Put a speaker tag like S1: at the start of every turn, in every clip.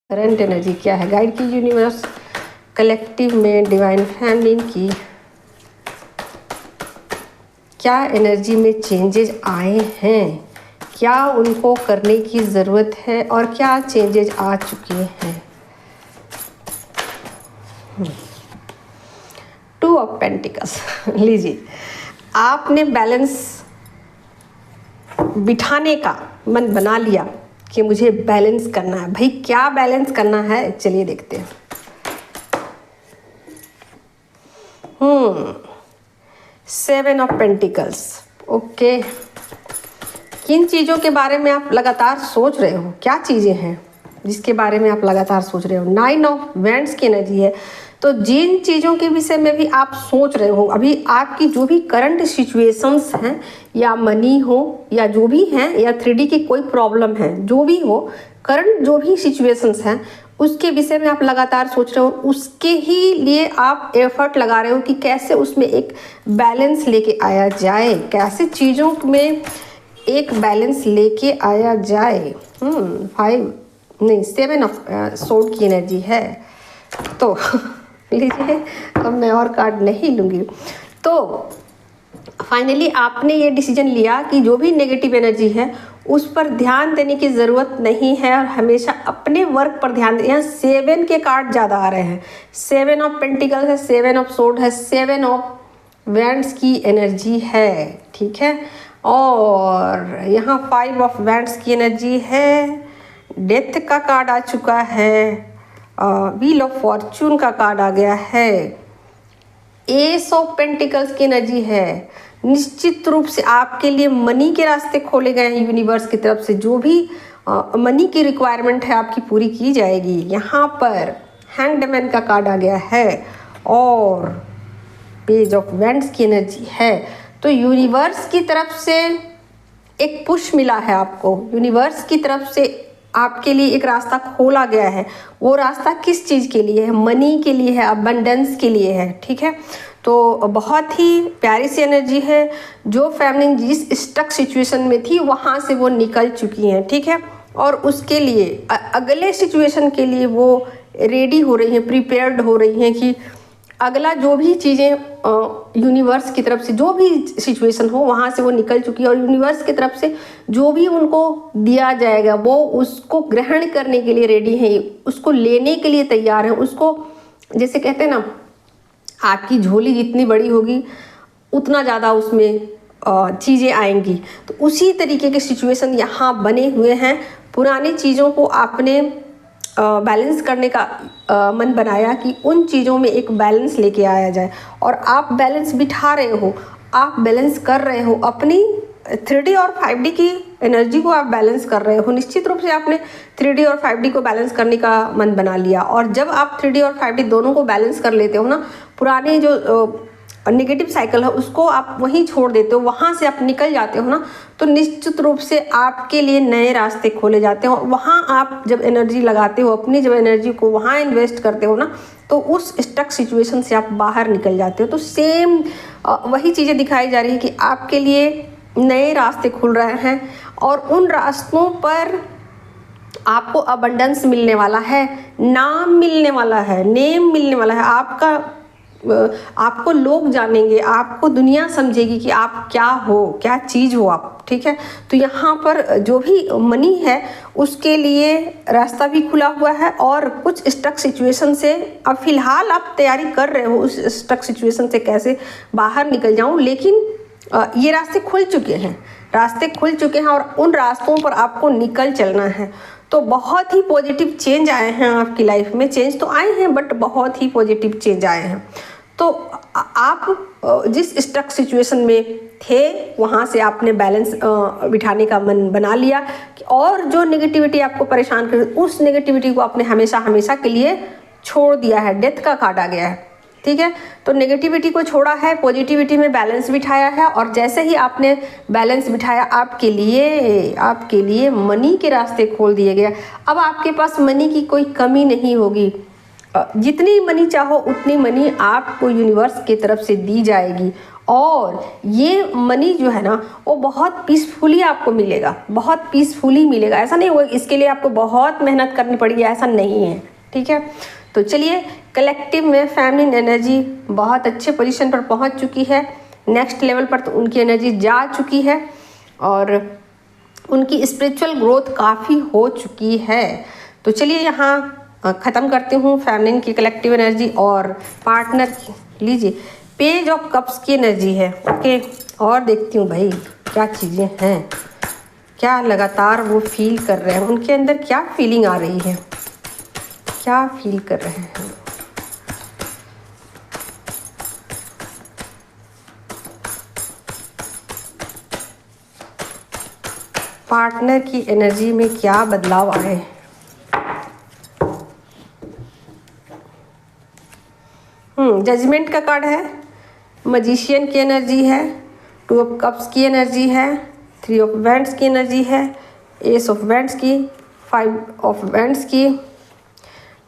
S1: Current energy क्या है, guide की यूनिवर्स कलेक्टिव में डिवाइन फैमिली की क्या एनर्जी में चेंजेस आए हैं, क्या उनको करने की ज़रूरत है और क्या चेंजेस आ चुके हैं। 2 ऑफ पेंटिकल्स लीजिए, आपने बैलेंस बिठाने का मन बना लिया कि मुझे बैलेंस करना है। भाई क्या बैलेंस करना है, चलिए देखते हैं। 7 ऑफ पेंटिकल्स। ओके, किन चीज़ों के बारे में आप लगातार सोच रहे हो, क्या चीज़ें हैं जिसके बारे में आप लगातार सोच रहे हो। 9 ऑफ वैंड्स की एनर्जी है, तो जिन चीज़ों के विषय में भी आप सोच रहे हो, अभी आपकी जो भी करंट सिचुएशंस हैं, या मनी हो या जो भी हैं, या 3D की कोई प्रॉब्लम है, जो भी हो, करंट जो भी सिचुएशंस हैं उसके विषय में आप लगातार सोच रहे हो। उसके ही लिए आप एफर्ट लगा रहे हो कि कैसे उसमें एक बैलेंस लेके आया जाए, कैसे चीज़ों में एक बैलेंस लेके आया जाए। 7 ऑफ सोर्ड की एनर्जी है, तो लीजिए, अब मैं और कार्ड नहीं लूँगी। तो फाइनली आपने ये डिसीजन लिया कि जो भी नेगेटिव एनर्जी है उस पर ध्यान देने की ज़रूरत नहीं है और हमेशा अपने वर्क पर ध्यान दें। यहाँ 7 के कार्ड ज़्यादा आ रहे हैं, 7 ऑफ पेंटिकल्स है, 7 ऑफ सोर्ड है, 7 ऑफ वैंड्स की एनर्जी है, ठीक है। और यहाँ 5 ऑफ वैंड्स की एनर्जी है, डेथ का कार्ड आ चुका है, व्हील ऑफ फॉर्चून का कार्ड आ गया है, एस ऑफ पेंटिकल्स की एनर्जी है। निश्चित रूप से आपके लिए मनी के रास्ते खोले गए हैं यूनिवर्स की तरफ से, जो भी मनी की रिक्वायरमेंट है आपकी पूरी की जाएगी। यहाँ पर हैंग्ड मैन का कार्ड आ गया है और पेज ऑफ वैंड्स की एनर्जी है। तो यूनिवर्स की तरफ से एक पुश मिला है आपको, यूनिवर्स की तरफ से आपके लिए एक रास्ता खोला गया है। वो रास्ता किस चीज़ के लिए है, मनी के लिए है, अबंडेंस के लिए है, ठीक है। तो बहुत ही प्यारी सी एनर्जी है। जो फैमिली जिस स्टक सिचुएशन में थी वहाँ से वो निकल चुकी हैं, ठीक है, और उसके लिए अगले सिचुएशन के लिए वो रेडी हो रही हैं, प्रिपेयर्ड हो रही हैं कि अगला जो भी चीज़ें यूनिवर्स की तरफ से जो भी सिचुएशन हो वहाँ से वो निकल चुकी है और यूनिवर्स की तरफ से जो भी उनको दिया जाएगा वो उसको ग्रहण करने के लिए रेडी हैं, उसको लेने के लिए तैयार हैं। उसको जैसे कहते हैं ना, आपकी झोली जितनी बड़ी होगी उतना ज़्यादा उसमें चीज़ें आएंगी। तो उसी तरीके के सिचुएशन यहाँ बने हुए हैं। पुरानी चीज़ों को आपने बैलेंस करने का मन बनाया कि उन चीज़ों में एक बैलेंस लेके आया जाए, और आप बैलेंस बिठा रहे हो, आप बैलेंस कर रहे हो अपनी 3D और 5D की एनर्जी को आप बैलेंस कर रहे हो। निश्चित रूप से आपने 3D और 5D को बैलेंस करने का मन बना लिया, और जब आप 3D और 5D दोनों को बैलेंस कर लेते हो ना, पुराने जो नेगेटिव साइकिल है उसको आप वहीं छोड़ देते हो, वहाँ से आप निकल जाते हो ना, तो निश्चित रूप से आपके लिए नए रास्ते खोले जाते हैं। और वहाँ आप जब एनर्जी लगाते हो, अपनी जब एनर्जी को वहाँ इन्वेस्ट करते हो ना, तो उस स्टक सिचुएशन से आप बाहर निकल जाते हो। तो सेम वही चीज़ें दिखाई जा रही है कि आपके लिए नए रास्ते खुल रहे हैं और उन रास्तों पर आपको अबंडेंस मिलने वाला है, नाम मिलने वाला है, नेम मिलने वाला है। आपको लोग जानेंगे, आपको दुनिया समझेगी कि आप क्या हो, क्या चीज़ हो आप, ठीक है। तो यहाँ पर जो भी मनी है उसके लिए रास्ता भी खुला हुआ है, और कुछ स्टक सिचुएशन से अब फिलहाल आप तैयारी कर रहे हो उस स्टक सिचुएशन से कैसे बाहर निकल जाऊँ, लेकिन ये रास्ते खुल चुके हैं, रास्ते खुल चुके हैं और उन रास्तों पर आपको निकल चलना है। तो बहुत ही पॉजिटिव चेंज आए हैं आपकी लाइफ में। चेंज तो आए हैं बट बहुत ही पॉजिटिव चेंज आए हैं। तो आप जिस स्टक सिचुएशन में थे वहाँ से आपने बैलेंस बिठाने का मन बना लिया, और जो नेगेटिविटी आपको परेशान कर उस नेगेटिविटी को आपने हमेशा हमेशा के लिए छोड़ दिया है। डेथ का कार्ड आ गया है, ठीक है। तो नेगेटिविटी को छोड़ा है, पॉजिटिविटी में बैलेंस बिठाया है, और जैसे ही आपने बैलेंस बिठाया आपके लिए मनी के रास्ते खोल दिए गए। अब आपके पास मनी की कोई कमी नहीं होगी, जितनी मनी चाहो उतनी मनी आपको यूनिवर्स की तरफ से दी जाएगी, और ये मनी जो है ना वो बहुत पीसफुली आपको मिलेगा, बहुत पीसफुली मिलेगा। ऐसा नहीं वो इसके लिए आपको बहुत मेहनत करनी पड़ेगी, ऐसा नहीं है, ठीक है। तो चलिए, कलेक्टिव में फेमिनिन एनर्जी बहुत अच्छे पोजीशन पर पहुंच चुकी है, नेक्स्ट लेवल पर तो उनकी एनर्जी जा चुकी है और उनकी स्पिरिचुअल ग्रोथ काफ़ी हो चुकी है। तो चलिए यहाँ ख़त्म करती हूँ फेमिनिन की कलेक्टिव एनर्जी और पार्टनर की। लीजिए, पेज ऑफ कप्स की एनर्जी है, ओके। और देखती हूँ भाई क्या चीज़ें हैं, क्या लगातार वो फील कर रहे हैं, उनके अंदर क्या फीलिंग आ रही है, क्या फील कर रहे हैं। पार्टनर की एनर्जी में क्या बदलाव आए। जजमेंट का कार्ड है, मजिशियन की एनर्जी है, 2 ऑफ कप्स की एनर्जी है, 3 ऑफ वैंड्स की एनर्जी है, एस ऑफ वैंड्स की, 5 ऑफ वैंड्स की,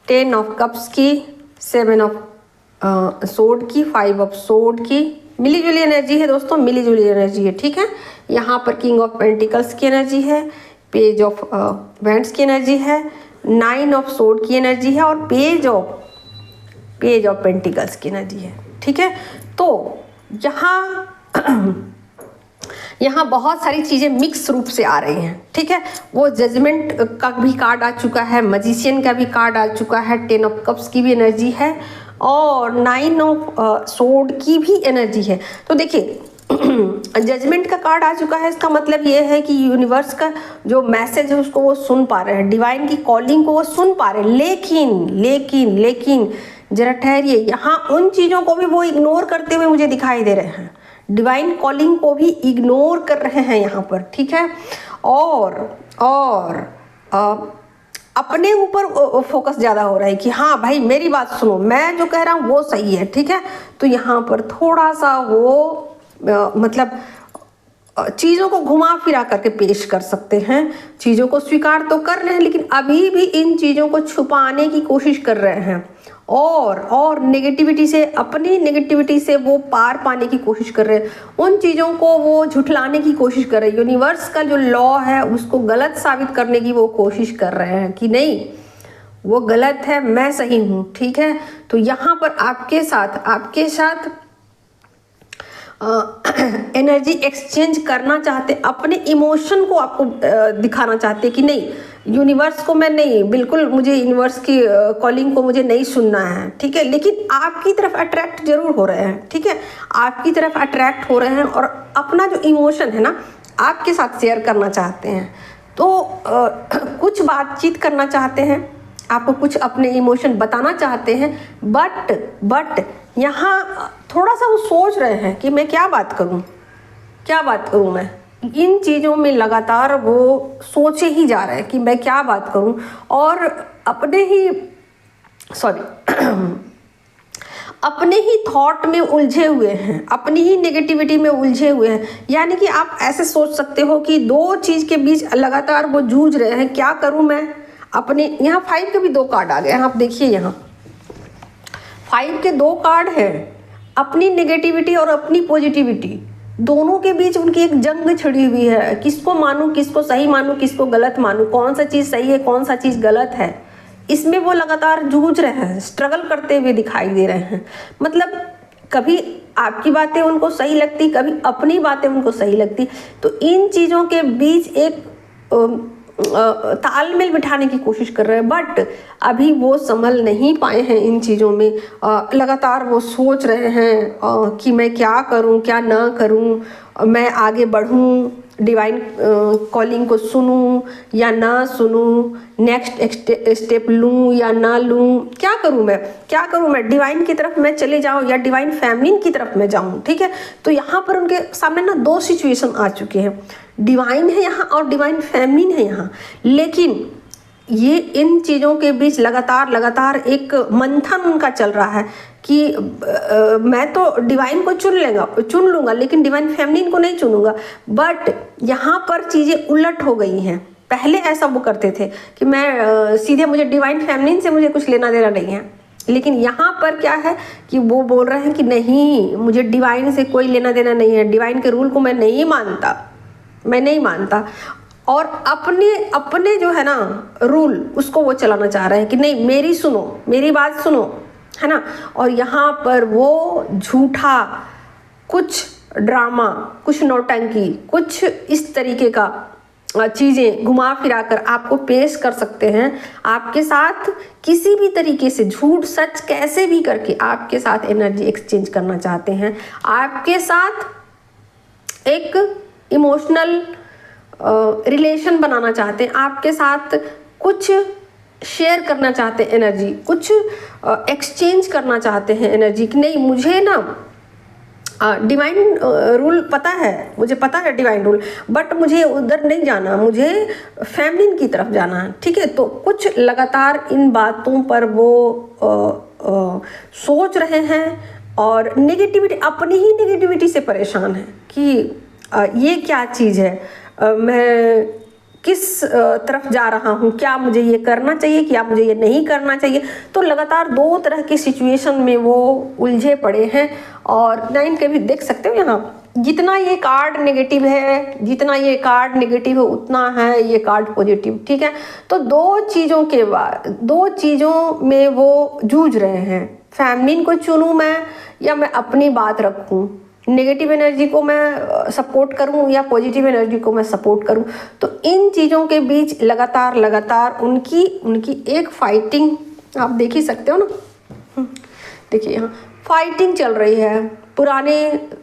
S1: 10 ऑफ कप्स की, 7 ऑफ सोड की, 5 ऑफ सोड की। मिली जुली एनर्जी है दोस्तों, मिली जुली एनर्जी है, ठीक है। यहाँ पर किंग ऑफ पेंटिकल्स की एनर्जी है, पेज ऑफ वैंड्स की एनर्जी है, 9 ऑफ सोड की एनर्जी है और पेज ऑफ पेंटिकल्स की एनर्जी है, ठीक है। तो यहाँ बहुत सारी चीज़ें मिक्स रूप से आ रही हैं, ठीक है। वो जजमेंट का भी कार्ड आ चुका है, मजिशियन का भी कार्ड आ चुका है, 10 ऑफ कप्स की भी एनर्जी है और 9 ऑफ सोड की भी एनर्जी है। तो देखिए, जजमेंट का कार्ड आ चुका है, इसका मतलब ये है कि यूनिवर्स का जो मैसेज है उसको वो सुन पा रहे हैं, डिवाइन की कॉलिंग को वो सुन पा रहे हैं। लेकिन जरा ठहरिए, यहाँ उन चीज़ों को भी वो इग्नोर करते हुए मुझे दिखाई दे रहे हैं, डिवाइन कॉलिंग को भी इग्नोर कर रहे हैं यहाँ पर, ठीक है। और अपने ऊपर फोकस ज़्यादा हो रहा है कि हाँ भाई मेरी बात सुनो, मैं जो कह रहा हूँ वो सही है, ठीक है। तो यहाँ पर थोड़ा सा वो मतलब चीज़ों को घुमा फिरा करके पेश कर सकते हैं, चीज़ों को स्वीकार तो कर रहे हैं लेकिन अभी भी इन चीज़ों को छुपाने की कोशिश कर रहे हैं और नेगेटिविटी से, अपनी नेगेटिविटी से वो पार पाने की कोशिश कर रहे हैं, उन चीज़ों को वो झुठलाने की कोशिश कर रहे हैं। यूनिवर्स का जो लॉ है उसको गलत साबित करने की वो कोशिश कर रहे हैं कि नहीं वो गलत है, मैं सही हूँ, ठीक है। तो यहाँ पर आपके साथ एनर्जी एक्सचेंज करना चाहते, अपने इमोशन को आपको दिखाना चाहते कि नहीं यूनिवर्स को मैं नहीं, बिल्कुल मुझे यूनिवर्स की कॉलिंग को मुझे नहीं सुनना है, ठीक है। लेकिन आपकी तरफ अट्रैक्ट जरूर हो रहे हैं, ठीक है, आपकी तरफ अट्रैक्ट हो रहे हैं और अपना जो इमोशन है ना आपके साथ शेयर करना चाहते हैं। तो कुछ बातचीत करना चाहते हैं, आपको कुछ अपने इमोशन बताना चाहते हैं, बट यहाँ थोड़ा सा वो सोच रहे हैं कि मैं क्या बात करूँ मैं। इन चीज़ों में लगातार वो सोचे ही जा रहे हैं कि मैं क्या बात करूं और अपने ही थॉट में उलझे हुए हैं, अपनी ही नेगेटिविटी में उलझे हुए हैं। यानी कि आप ऐसे सोच सकते हो कि दो चीज़ के बीच लगातार वो जूझ रहे हैं, क्या करूं मैं अपने। यहाँ 5 के भी 2 कार्ड आ गए हैं, आप देखिए यहाँ 5 के 2 कार्ड हैं, अपनी नेगेटिविटी और अपनी पॉजिटिविटी दोनों के बीच उनकी एक जंग छिड़ी हुई है। किसको मानूं, किसको सही मानूं, किसको गलत मानूं, कौन सा चीज़ सही है, कौन सा चीज़ गलत है, इसमें वो लगातार जूझ रहे हैं, स्ट्रगल करते हुए दिखाई दे रहे हैं। मतलब कभी आपकी बातें उनको सही लगती, कभी अपनी बातें उनको सही लगती। तो इन चीज़ों के बीच एक तालमेल बिठाने की कोशिश कर रहे हैं, बट अभी वो संभल नहीं पाए हैं इन चीज़ों में। लगातार वो सोच रहे हैं कि मैं क्या करूं, क्या ना करूं, मैं आगे बढ़ूं, डिवाइन कॉलिंग को सुनूं या ना सुनूं, नेक्स्ट स्टेप लूं या ना लूं, क्या करूं मैं डिवाइन की तरफ मैं चले जाऊं या डिवाइन फेमिनिन की तरफ मैं जाऊं, ठीक है। तो यहाँ पर उनके सामने ना 2 सिचुएशन आ चुके हैं, डिवाइन है यहाँ और डिवाइन फेमिनिन है यहाँ। लेकिन ये इन चीज़ों के बीच लगातार एक मंथन उनका चल रहा है कि मैं तो डिवाइन को चुन लूँगा लेकिन डिवाइन फेमिनिन को नहीं चुनूंगा। बट यहाँ पर चीज़ें उलट हो गई हैं। पहले ऐसा वो करते थे कि मैं सीधे मुझे डिवाइन फेमिनिन से मुझे कुछ लेना देना नहीं है, लेकिन यहाँ पर क्या है कि वो बोल रहे हैं कि नहीं, मुझे डिवाइन से कोई लेना देना नहीं है, डिवाइन के रूल को मैं नहीं मानता, और अपने अपने जो है ना रूल उसको वो चलाना चाह रहे हैं कि नहीं, मेरी सुनो, मेरी बात सुनो, है ना। और यहाँ पर वो झूठा कुछ ड्रामा, कुछ नौटंकी, कुछ इस तरीके का चीज़ें घुमा फिरा कर आपको पेश कर सकते हैं। आपके साथ किसी भी तरीके से झूठ सच कैसे भी करके आपके साथ एनर्जी एक्सचेंज करना चाहते हैं, आपके साथ एक इमोशनल रिलेशन बनाना चाहते हैं, आपके साथ कुछ शेयर करना चाहते हैं एनर्जी, कुछ एक्सचेंज करना चाहते हैं एनर्जी कि नहीं, मुझे ना डिवाइन रूल पता है, मुझे पता है डिवाइन रूल, बट मुझे उधर नहीं जाना, मुझे फेमिनिन की तरफ जाना है। ठीक है, तो कुछ लगातार इन बातों पर वो सोच रहे हैं और नेगेटिविटी, अपनी ही नेगेटिविटी से परेशान है कि ये क्या चीज़ है, मैं किस तरफ जा रहा हूँ, क्या मुझे ये करना चाहिए, क्या मुझे ये नहीं करना चाहिए। तो लगातार दो तरह की सिचुएशन में वो उलझे पड़े हैं। और 9 के भी देख सकते हो यहाँ, जितना ये कार्ड नेगेटिव है, जितना ये कार्ड नेगेटिव है उतना है ये कार्ड पॉजिटिव। ठीक है, तो दो चीज़ों में वो जूझ रहे हैं, फेमिनिन को चुनूँ मैं या मैं अपनी बात रखूँ, नेगेटिव एनर्जी को मैं सपोर्ट करूं या पॉजिटिव एनर्जी को मैं सपोर्ट करूं। तो इन चीज़ों के बीच लगातार उनकी एक फाइटिंग आप देख ही सकते हो ना। देखिए यहाँ फाइटिंग चल रही है, पुराने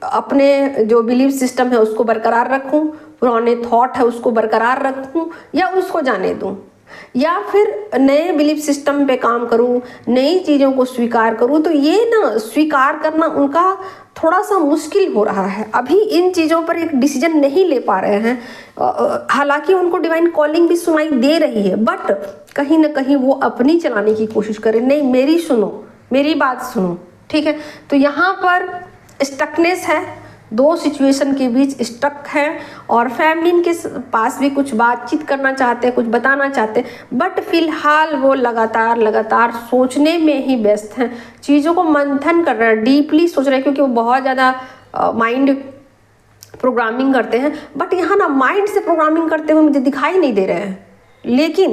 S1: अपने जो बिलीफ सिस्टम है उसको बरकरार रखूं, पुराने थॉट है उसको बरकरार रखूं या उसको जाने दूं, या फिर नए बिलीफ सिस्टम पे काम करूं, नई चीज़ों को स्वीकार करूं। तो ये ना स्वीकार करना उनका थोड़ा सा मुश्किल हो रहा है, अभी इन चीज़ों पर एक डिसीजन नहीं ले पा रहे हैं। हालांकि उनको डिवाइन कॉलिंग भी सुनाई दे रही है, बट कहीं ना कहीं वो अपनी चलाने की कोशिश करें, नहीं मेरी सुनो, मेरी बात सुनो। ठीक है, तो यहाँ पर स्टकनेस है, दो सिचुएशन के बीच स्टक है, और फेमिनिन के पास भी कुछ बातचीत करना चाहते हैं, कुछ बताना चाहते हैं, बट फिलहाल वो लगातार सोचने में ही व्यस्त हैं, चीज़ों को मंथन कर रहे हैं, डीपली सोच रहे हैं, क्योंकि वो बहुत ज़्यादा माइंड प्रोग्रामिंग करते हैं। बट यहाँ ना माइंड से प्रोग्रामिंग करते हुए मुझे दिखाई नहीं दे रहे हैं, लेकिन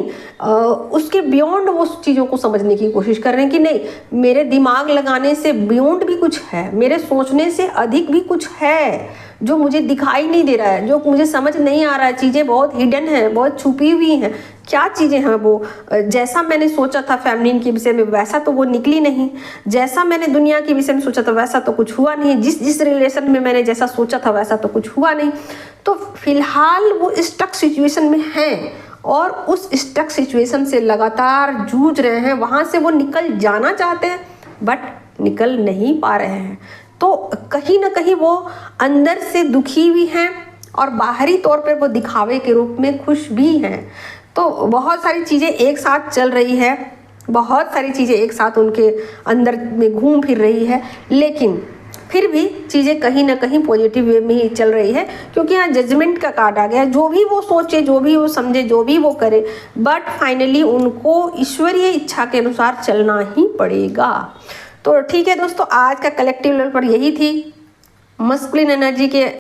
S1: उसके बियॉन्ड वो चीज़ों को समझने की कोशिश कर रहे हैं कि नहीं, मेरे दिमाग लगाने से बियॉन्ड भी कुछ है, मेरे सोचने से अधिक भी कुछ है जो मुझे दिखाई नहीं दे रहा है, जो मुझे समझ नहीं आ रहा है। चीज़ें बहुत हिडन हैं, बहुत छुपी हुई हैं। क्या चीज़ें हैं वो? जैसा मैंने सोचा था फेमिनिन के विषय में वैसा तो वो निकली नहीं, जैसा मैंने दुनिया के विषय में सोचा था वैसा तो कुछ हुआ नहीं, जिस रिलेशन में मैंने जैसा सोचा था वैसा तो कुछ हुआ नहीं। तो फिलहाल वो स्टक सिचुएशन में हैं और उस स्टक सिचुएशन से लगातार जूझ रहे हैं, वहाँ से वो निकल जाना चाहते हैं बट निकल नहीं पा रहे हैं। तो कहीं ना कहीं वो अंदर से दुखी भी हैं और बाहरी तौर पर वो दिखावे के रूप में खुश भी हैं। तो बहुत सारी चीज़ें एक साथ चल रही है, बहुत सारी चीज़ें एक साथ उनके अंदर में घूम फिर रही है, लेकिन फिर भी चीज़ें कहीं ना कहीं पॉजिटिव वे में ही चल रही है, क्योंकि यहाँ जजमेंट का कार्ड आ गया है। जो भी वो सोचे, जो भी वो समझे, जो भी वो करे, बट फाइनली उनको ईश्वरीय इच्छा के अनुसार चलना ही पड़ेगा। तो ठीक है दोस्तों, आज का कलेक्टिव लेवल पर यही थी मस्कुलिन एनर्जी के